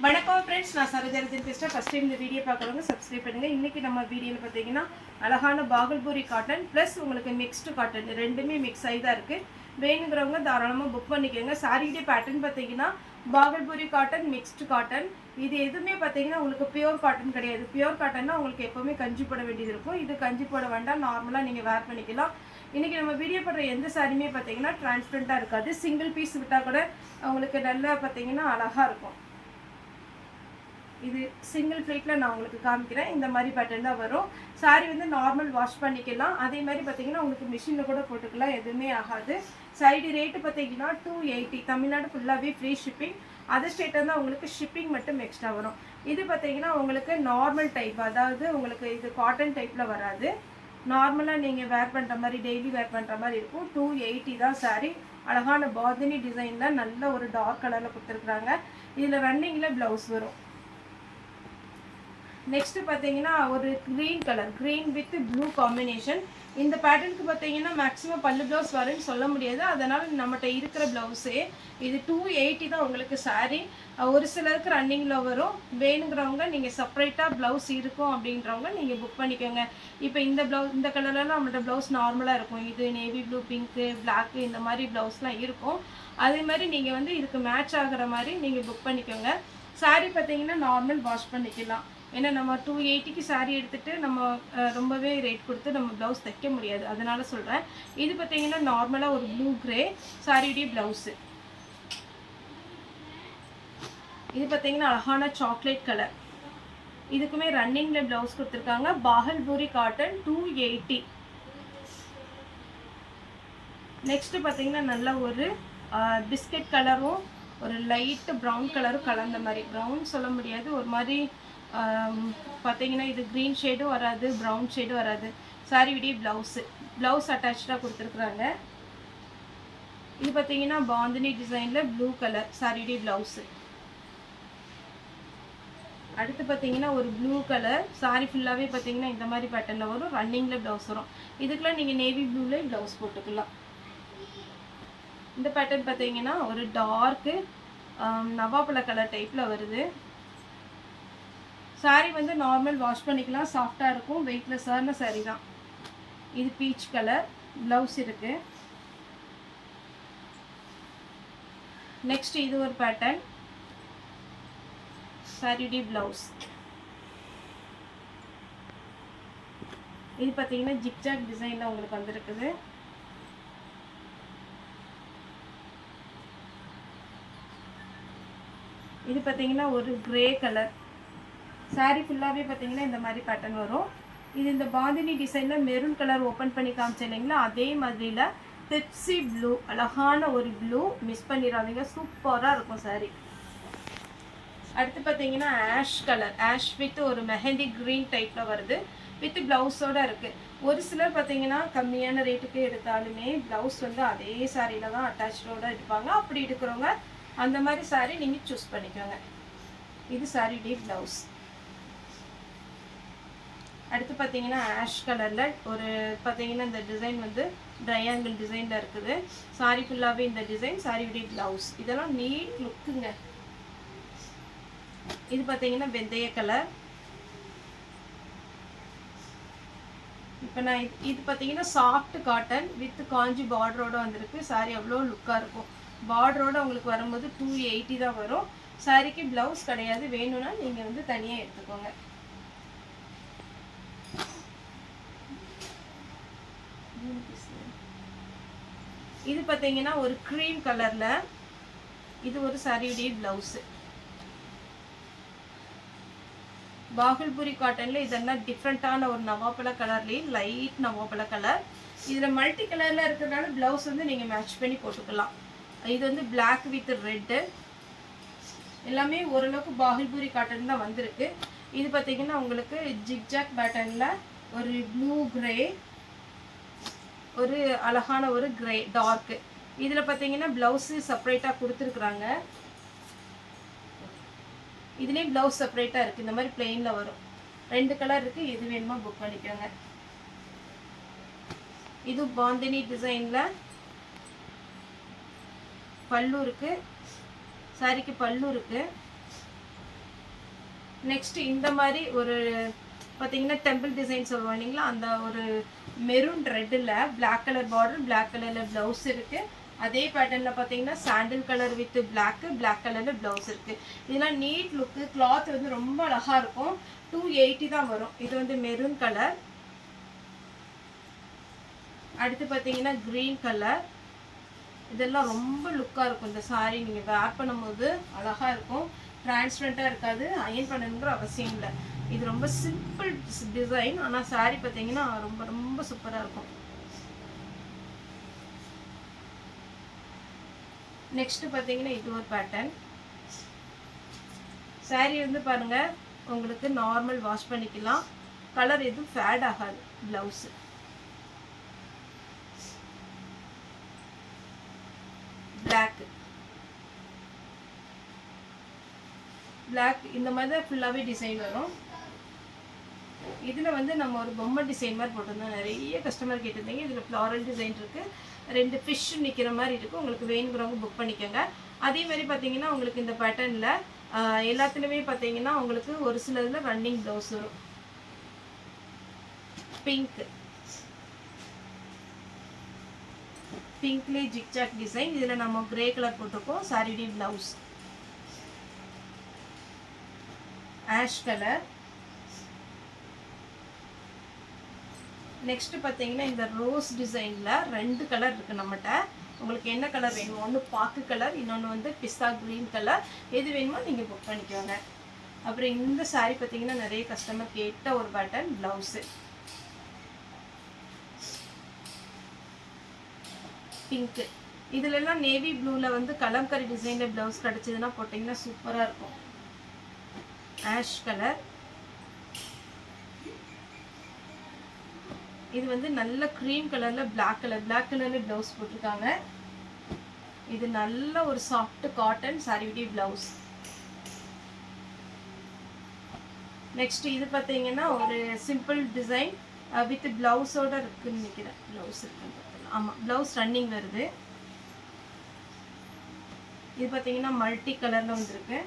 வணக்கம் ஃப்ரெண்ட்ஸ், நான் சரோஜாரஜன் பேசுகிறேன். ஃபஸ்ட் டைம் இந்த வீடியோ பார்க்குறவங்க சப்ஸ்கிரைப் பண்ணுங்கள். இன்றைக்கி நம்ம வீடியோவில் பார்த்தீங்கன்னா அழகான பாகல்பூரி காட்டன் ப்ளஸ் உங்களுக்கு மிக்ஸ்டு காட்டன் ரெண்டுமே மிக்ஸ் ஆகி தான் இருக்குது. வேணுங்கிறவங்க தாராளமாக புக் பண்ணிக்கோங்க. சாரியுடைய பேட்டர்ன் பார்த்தீங்கன்னா பாகல்பூரி காட்டன், மிக்ஸ்டு காட்டன். இது எதுவுமே பார்த்தீங்கன்னா உங்களுக்கு பியூர் காட்டன் கிடையாது. பியூர் காட்டன்னா உங்களுக்கு எப்போவுமே கஞ்சி போட வேண்டியது இருக்கும். இது கஞ்சி போட வேண்டாம், நார்மலாக நீங்கள் வேர் பண்ணிக்கலாம். இன்றைக்கி நம்ம வீடியோ பண்ணுற எந்த சாரியுமே பார்த்தீங்கன்னா டிரான்ஸ்பரண்ட்டாக இருக்காது. சிங்கிள் பீஸ் விட்டால் கூட உங்களுக்கு நல்லா பார்த்தீங்கன்னா அழகாக இருக்கும். இது சிங்கிள் ஃப்ளீட்டில் நான் உங்களுக்கு காமிக்கிறேன். இந்த மாதிரி பேட்டர்ன் தான் வரும். சாரி வந்து நார்மல் வாஷ் பண்ணிக்கலாம். அதே மாதிரி பார்த்தீங்கன்னா உங்களுக்கு மிஷினில் கூட போட்டுக்கலாம், எதுவுமே ஆகாது. சைடு ரேட்டு பார்த்தீங்கன்னா 280. தமிழ்நாடு ஃபுல்லாகவே ஃப்ரீ ஷிப்பிங். அதர் ஸ்டேட்டாக தான் உங்களுக்கு ஷிப்பிங் மட்டும் எக்ஸ்ட்ரா வரும். இது பார்த்தீங்கன்னா உங்களுக்கு நார்மல் டைப், அதாவது உங்களுக்கு இது காட்டன் டைப்பில் வராது. நார்மலாக நீங்கள் வேர் பண்ணுற மாதிரி, டெய்லி வேர் பண்ணுற மாதிரி இருக்கும். 280 தான் சாரி. அழகான பாதினி டிசைனில் நல்ல ஒரு டார்க் கலரில் கொடுத்துருக்குறாங்க. இதில் ரன்னிங்கில் ப்ளவுஸ் வரும். நெக்ஸ்ட் பார்த்தீங்கன்னா ஒரு green colour, green with blue combination. இந்த பேட்டர்னுக்கு பார்த்தீங்கன்னா மேக்ஸிமம் பல்லு ப்ளவுஸ் வரும்னு சொல்ல முடியாது. அதனால் நம்மகிட்ட இருக்கிற ப்ளவுஸே இது 280 தான் உங்களுக்கு சாரீ. ஒரு சிலருக்கு ரன்னிங்கில் வரும். வேணுங்கிறவங்க நீங்கள் செப்பரேட்டாக ப்ளவுஸ் இருக்கும் அப்படின்றவங்க நீங்கள் புக் பண்ணிக்கோங்க. இப்போ இந்த கலர்லாம் நம்மள்ட்ட ப்ளவுஸ் நார்மலாக இருக்கும். இது நேவி ப்ளூ, பிங்க்கு, பிளாக்கு இந்த மாதிரி ப்ளவுஸ்லாம் இருக்கும். அதே மாதிரி நீங்கள் வந்து இதுக்கு மேட்ச் ஆகிற மாதிரி நீங்கள் புக் பண்ணிக்கோங்க. சாரீ பார்த்தீங்கன்னா நார்மல் வாஷ் பண்ணிக்கலாம். ஏன்னா நம்ம 280க்கு சாரீ எடுத்துகிட்டு நம்ம ரொம்பவே ரேட் கொடுத்து நம்ம ப்ளவுஸ் தைக்க முடியாது. அதனால சொல்கிறேன். இது பார்த்தீங்கன்னா நார்மலாக ஒரு ப்ளூ கிரே சாரியுடைய ப்ளவுஸு. இது பார்த்தீங்கன்னா அழகான சாக்லேட் கலர். இதுக்குமே ரன்னிங்கில் ப்ளவுஸ் கொடுத்துருக்காங்க. பாகல்பூரி காட்டன் 280. நெக்ஸ்ட்டு பார்த்தீங்கன்னா நல்ல ஒரு பிஸ்கட் கலரும் ஒரு லைட்டு ப்ரௌன் கலரும் கலந்த மாதிரி, ப்ரௌன் சொல்ல முடியாது, ஒரு மாதிரி பார்த்தீங்கன்னா இது க்ரீன் ஷேடும் வராது, ப்ரௌன் ஷேடும் வராது. சாரியுடைய ப்ளவுஸ் அட்டாச்சாக கொடுத்துருக்குறாங்க. இது பார்த்தீங்கன்னா பாந்தினி டிசைனில் ப்ளூ கலர் சாரியுடைய ப்ளவுஸு. அடுத்து பார்த்தீங்கன்னா ஒரு ப்ளூ கலர் சாரி ஃபுல்லாகவே பார்த்தீங்கன்னா இந்த மாதிரி பேட்டர்னில் வரும். ரன்னிங்கில் ப்ளவுஸ் வரும். இதுக்கெலாம் நீங்கள் நேவி ப்ளூவில் ப்ளவுஸ் போட்டுக்கலாம். இந்த பேட்டர்ன் பார்த்தீங்கன்னா ஒரு டார்க்கு நவாப்பழ கலர் டைப்பில் வருது. சாரீ வந்து நார்மல் வாஷ் பண்ணிக்கலாம், சாஃப்டாக இருக்கும், வெயிட்லெஸ்ஸான சாரீ தான். இது பீச் கலர் ப்ளவுஸ் இருக்குது. நெக்ஸ்ட் இது ஒரு பேட்டர்ன் சாரியுடைய ப்ளவுஸ். இது பார்த்தீங்கன்னா ஜிக்ஜாக் டிசைனில் உங்களுக்கு வந்துருக்குது. இது பார்த்தீங்கன்னா ஒரு கிரே கலர் சாரீ ஃபுல்லாகவே பார்த்தீங்கன்னா இந்த மாதிரி பேட்டர்ன் வரும். இது இந்த பாந்தினி டிசைனில் மெரூன் கலர் ஓப்பன் பண்ணி காமிச்சேன் இல்லைங்களா, அதே மாதிரியில் பெப்சி ப்ளூ, அழகான ஒரு ப்ளூ, மிஸ் பண்ணிடாதீங்க, சூப்பராக இருக்கும் சாரீ. அடுத்து பார்த்தீங்கன்னா ஆஷ் கலர், ஆஷ் வித் ஒரு மெஹந்தி க்ரீன் டைப்பில் வருது, வித் ப்ளவுஸோடு இருக்குது. ஒரு சிலர் பார்த்தீங்கன்னா கம்மியான ரேட்டுக்கு எடுத்தாலுமே ப்ளவுஸ் வந்து அதே சாரியில் தான் அட்டாச்சோடு எடுப்பாங்க. அப்படி எடுக்கிறவங்க அந்த மாதிரி சாரீ நீங்கள் சூஸ் பண்ணிக்கோங்க. இது சாரியுடைய ப்ளவுஸ். அடுத்து பார்த்தீங்கன்னா ஆஷ் கலரில் ஒரு பார்த்தீங்கன்னா இந்த டிசைன் வந்து ட்ரையாங்கிள் டிசைனில் இருக்குது. சாரி ஃபுல்லாகவே இந்த டிசைன், சாரியுடைய ப்ளவுஸ். இதெல்லாம் நீட் லுக்குங்க. இது பார்த்தீங்கன்னா வெந்தய கலர். இப்போ நான் இது பார்த்தீங்கன்னா சாஃப்ட் காட்டன் வித் காஞ்சி பார்டரோடு வந்திருக்கு. சாரி அவ்வளோ லுக்காக இருக்கும். பார்டரோடு உங்களுக்கு வரும்போது 280 தான் வரும். சாரிக்கு ப்ளவுஸ் கிடையாது. வேணும்னா நீங்கள் வந்து தனியாக எடுத்துக்கோங்க. இது பார்த்தீங்கன்னா ஒரு க்ரீம் கலரில், இது ஒரு சாரியுடைய ப்ளவுஸு. பாகல்பூரி காட்டனில் இதெல்லாம் டிஃப்ரெண்ட்டான ஒரு நவாப்பழ கலர்லேயே லைட் நவாப்பழ கலர். இதில் மல்டி கலரில் இருக்கிறதுனால ப்ளவுஸ் வந்து நீங்கள் மேட்ச் பண்ணி போட்டுக்கலாம். இது வந்து பிளாக் வித் ரெட்டு, எல்லாமே ஓரளவுக்கு பாகல்பூரி காட்டன் தான் வந்திருக்கு. இது பார்த்தீங்கன்னா உங்களுக்கு ஜிக்ஜாக் பேட்டர்னில் ஒரு ப்ளூ கிரே, ஒரு அழகான ஒரு கிரே டார்க்கு. இதில் பார்த்தீங்கன்னா ப்ளவுஸு செப்பரேட்டாக கொடுத்துருக்குறாங்க. இதுலேயும் ப்ளவுஸ் செப்பரேட்டாக இருக்குது. இந்த மாதிரி பிளெயினில் வரும். 2 கலர் இருக்குது. எது வேணுமோ புக் பண்ணிக்கோங்க. இது பாந்தினி டிசைனில் பல்லு இருக்குது. சாரிக்கு பல்லு இருக்குது. நெக்ஸ்ட் இந்த மாதிரி ஒரு பார்த்தீங்கன்னா டெம்பிள் டிசைன் சொல்லுவோம் இல்லைங்களா, அந்த ஒரு மெரூன் ரெட்டில் பிளாக் கலர் பார்டர், பிளாக் கலரில் ப்ளவுஸ் இருக்குது. அதே பேட்டர்னில் பார்த்தீங்கன்னா சாண்டில் கலர் வித் பிளாக் கலரில் ப்ளவுஸ் இருக்குது. இதெல்லாம் நீட் லுக்கு, கிளாத் வந்து ரொம்ப அழகாக இருக்கும். 280 தான் வரும். இது வந்து மெரூன் கலர். அடுத்து பார்த்தீங்கன்னா க்ரீன் கலர். இதெல்லாம் ரொம்ப லுக்காக இருக்கும். இந்த சாரீ நீங்கள் வேர் பண்ணும்போது அழகாக இருக்கும். டிரான்ஸ்பரண்ட்டாக இருக்காது. அயன் பண்ணணுங்கிற அவசியம் இல்லை. இது ரொம்ப சிம்பிள் டிசைன். ஆனால் சாரீ பார்த்தீங்கன்னா ரொம்ப ரொம்ப சூப்பராக இருக்கும். நெக்ஸ்ட் பார்த்தீங்கன்னா இது ஒரு பேட்டர்ன். சாரீ வந்து பாருங்கள், உங்களுக்கு நார்மல் வாஷ் பண்ணிக்கலாம். கலர் எதுவும் ஃபேட் ஆகாது. ப்ளவுஸு பிளாக் இந்த மாதிரி தான் ஃபுல்லாகவே டிசைன் வரும். இதில் வந்து நம்ம ஒரு பொம்மை டிசைன் மாதிரி போட்டிருந்தோம். நிறைய கஸ்டமர் கேட்டிருந்தீங்க. இதில் ஃப்ளாரல் டிசைன் இருக்குது. 2 ஃபிஷ் நிற்கிற மாதிரி இருக்குது. உங்களுக்கு வேணுங்கிறவங்க புக் பண்ணிக்கோங்க. அதே மாதிரி பார்த்தீங்கன்னா உங்களுக்கு இந்த பேட்டர்னில் எல்லாத்துலேயுமே பார்த்தீங்கன்னா உங்களுக்கு ஒரு சிலதில் ரன்னிங் ப்ளவுஸ் வரும். பிங்க்லேயே ஜிக்ஜாக் டிசைன். இதில் நம்ம கிரே கலர் போட்டிருக்கோம். சாரிடி ப்ளவுஸ் ஆஷ் கலர். நெக்ஸ்ட் பார்த்தீங்கன்னா இந்த ரோஸ் டிசைனில் 2 கலர் இருக்குது நம்மகிட்ட. உங்களுக்கு என்ன கலர் வேணுமோ, ஒன்று பாக்கு கலர், இன்னொன்று வந்து பிஸ்தா க்ரீன் கலர். எது வேணுமோ நீங்கள் புக் பண்ணிக்கோங்க. அப்புறம் இந்த சாரீ பார்த்தீங்கன்னா நிறைய கஸ்டமர் கேட்ட ஒரு பேட்டர்ன் ப்ளவுஸு பிங்க்கு. இதுலெல்லாம் நேவி ப்ளூவில் வந்து கலம்கரி டிசைனில் ப்ளவுஸ் கிடச்சிதுன்னா போட்டிங்கன்னா சூப்பராக இருக்கும். Ash colour. இது வந்து நல்ல க்ரீம் கலரில் பிளாக் கலரில் ப்ளவுஸ் போட்டிருக்காங்க. இது நல்ல ஒரு சாஃப்ட் காட்டன் சாரிவிட்டி ப்ளவுஸ். நெக்ஸ்ட் இது பார்த்தீங்கன்னா ஒரு சிம்பிள் டிசைன் வித் ப்ளவுஸோட இருக்குன்னு நினைக்கிறேன். ப்ளவுஸ் இருக்குன்னு ஆமாம், ப்ளவுஸ் ரன்னிங் வருது. இது பார்த்தீங்கன்னா மல்டி கலரில் வந்துருக்கு.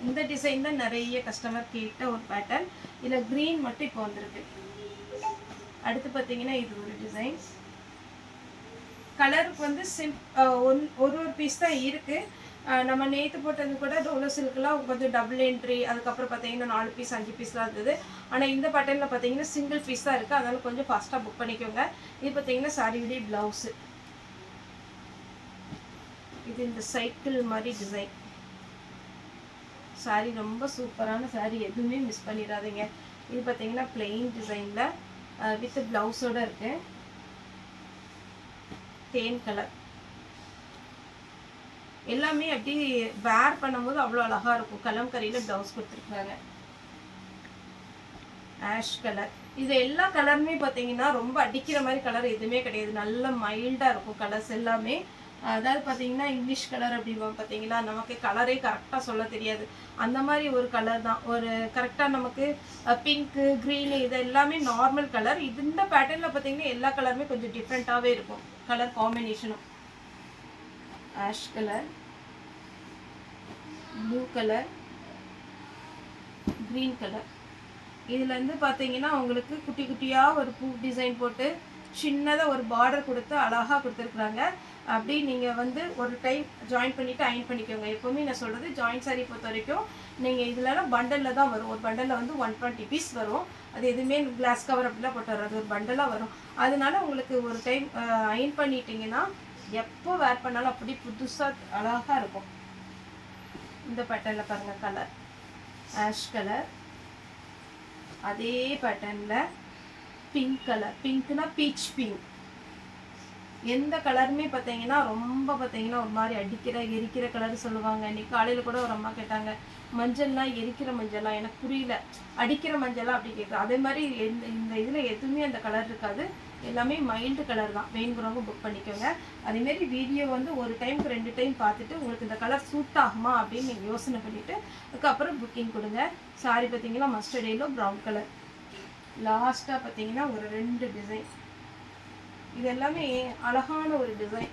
இந்த டிசைன் தான் நிறைய கஸ்டமர் கேட்ட ஒரு பேட்டர்ன். இதில் க்ரீன் மட்டும் இப்போ வந்திருக்கு. அடுத்து பார்த்தீங்கன்னா இது ஒரு டிசைன். கலருக்கு வந்து ஒரு பீஸ் தான் இருக்குது. நம்ம நேற்று போட்டது கூட டோலோ சில்க்லாம் கொஞ்சம் டபுள் என்ட்ரி, அதுக்கப்புறம் பார்த்தீங்கன்னா 4 பீஸ் 5 பீஸ்லாம் இருந்தது. ஆனால் இந்த பேட்டர்னில் பார்த்தீங்கன்னா சிங்கிள் பீஸ் தான் இருக்குது. அதனால் கொஞ்சம் ஃபாஸ்ட்டாக புக் பண்ணிக்கோங்க. இது பார்த்தீங்கன்னா சாரியுடைய ப்ளவுஸு. இது இந்த சைக்கிள் மாதிரி டிசைன். சாரீ ரொம்ப சூப்பரான சாரீ, எதுவுமே மிஸ் பண்ணிடாதீங்க. இது பார்த்தீங்கன்னா பிளெயின் டிசைனில் வித் ப்ளவுஸோடு இருக்கு. தேன் கலர். எல்லாமே அப்படி வேர் பண்ணும்போது அவ்வளோ அழகாக இருக்கும். கலம்கரியில் ப்ளவுஸ் கொடுத்துருக்காங்க. Ash colour. இது எல்லா கலருமே பார்த்தீங்கன்னா ரொம்ப அடிக்கிற மாதிரி கலர் எதுவுமே கிடையாது. நல்ல மைல்டாக இருக்கும் கலர்ஸ் எல்லாமே. அதாவது பார்த்தீங்கன்னா இங்கிலீஷ் கலர் அப்படிம்போம் பார்த்தீங்களா, நமக்கு கலரே கரெக்டாக சொல்ல தெரியாது. அந்த மாதிரி ஒரு கலர் தான். ஒரு கரெக்டாக நமக்கு பிங்க்கு க்ரீனு இது எல்லாமே நார்மல் கலர். இந்த பேட்டர்னில் பார்த்தீங்கன்னா எல்லா கலருமே கொஞ்சம் டிஃப்ரெண்ட்டாகவே இருக்கும். கலர் காம்பினேஷனும் ash colour, blue colour, green colour. இதில் வந்து பார்த்தீங்கன்னா உங்களுக்கு குட்டி குட்டியாக ஒரு பூ டிசைன் போட்டு சின்னதாக ஒரு பார்டர் கொடுத்து அழகாக கொடுத்துருக்குறாங்க. அப்படி நீங்கள் வந்து ஒரு டைம் ஜாயின் பண்ணிவிட்டு அயன் பண்ணிக்கோங்க. எப்போவுமே நான் சொல்கிறது ஜாயின் சாரீ பொறுத்த வரைக்கும் நீங்கள் இதிலலாம் பண்டலில் தான் வரும். ஒரு பண்டலில் வந்து 120 பீஸ் வரும். அது எதுவுமே கிளாஸ் கவர் அப்படிலாம் போட்டு வராது, ஒரு பண்டலாக வரும். அதனால உங்களுக்கு ஒரு டைம் அயன் பண்ணிட்டீங்கன்னா எப்போ வேர் பண்ணாலும் அப்படி புதுசாக அழகாக இருக்கும். இந்த பேட்டர்னில் பாருங்கள் கலர் ஆஷ் கலர். அதே பேட்டர்னில் பிங்க் கலர். பிங்க்னா பீச் பிங்க். எந்த கலருமே பார்த்தீங்கன்னா ரொம்ப பார்த்தீங்கன்னா ஒரு மாதிரி எரிக்கிற கலர் சொல்லுவாங்க. இன்னைக்கு காலையில் கூட ஒரு அம்மா கேட்டாங்க, மஞ்சள்லாம் எரிக்கிற மஞ்சளா, எனக்கு புரியல, அடிக்கிற மஞ்சளா அப்படி கேட்குறேன். அதே மாதிரி இந்த இதில் எதுவுமே அந்த கலர் இருக்காது. எல்லாமே மைல்டு கலர் தான். வேணுங்கிறவங்க புக் பண்ணிக்கோங்க. அதேமாரி வீடியோ வந்து ஒரு டைமுக்கு 2 டைம் பார்த்துட்டு உங்களுக்கு இந்த கலர் சூட் ஆகுமா அப்படின்னு நீங்கள் யோசனை பண்ணிவிட்டு அதுக்கப்புறம் புக்கிங் கொடுங்க. சாரி பார்த்தீங்கன்னா மஸ்டர்ட் எல்லோ, ப்ரௌன் கலர். லாஸ்ட்டாக பார்த்தீங்கன்னா ஒரு 2 டிசைன். இது எல்லாமே அழகான ஒரு டிசைன்.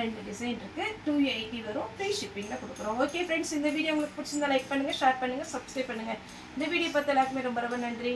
2 டிசைன் இருக்குது. 280 வரும். ஃப்ரீ ஷிப்பிங்கில் கொடுக்குறோம். ஓகே ஃப்ரெண்ட்ஸ், இந்த வீடியோ உங்களுக்கு பிடிச்சிருந்தா லைக் பண்ணுங்கள், ஷேர் பண்ணுங்கள், சப்ஸ்கிரைப் பண்ணுங்கள். இந்த வீடியோ பார்த்து எல்லாருக்குமே ரொம்ப ரொம்ப நன்றி.